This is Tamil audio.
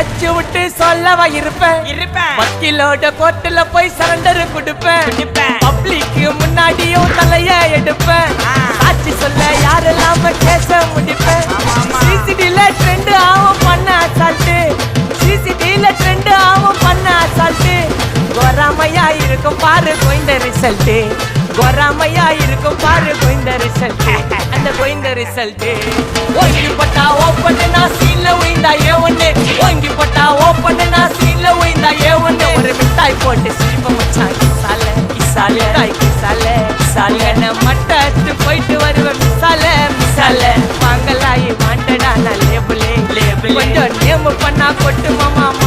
அச்சு விட்டு சொல்லவா இருப்பேன் வக்கீலோட கோர்ட்டுல போய் சரண்டர் கொடுப்பேன் பப்ளிக்கு முன்னாடியும் தலைய எடுப்பேன் சாட்சி சொல்ல யாரெல்லாம கேச முடிப்பேன் சிசிடில ட்ரெண்ட் ஆகும் பண்ண அசால்ட்டு சிசிடில ட்ரெண்ட் ஆகும் பண்ண அசால்ட்டு கோராமையா இருக்கும் பாரு கோயிந்த ரிசல்ட்டு கோராமையா இருக்கும் பாரு கோயிந்த ரிசல்ட் அந்த கோயிந்த ரிசல்ட் ஓங்கி பட்டா ஓப்பன் நான் சீன்ல உயிந்தா ஒண்ணு ஓங்கி பட்டா ஓப்பன் நான் சீன்ல உயிந்தா ஒண்ணு ஒரு மிட்டாய் போட்டு சிரிப்ப மச்சான் கிசால கிசால தாய் கிசால கிசால நான் மட்டத்து போயிட்டு வருவேன் மிசால மிசால வாங்கலாயி மாட்டடா நான் லேபிளே லேபிள் கொஞ்சம் நேம் பண்ணா கொட்டு மாமா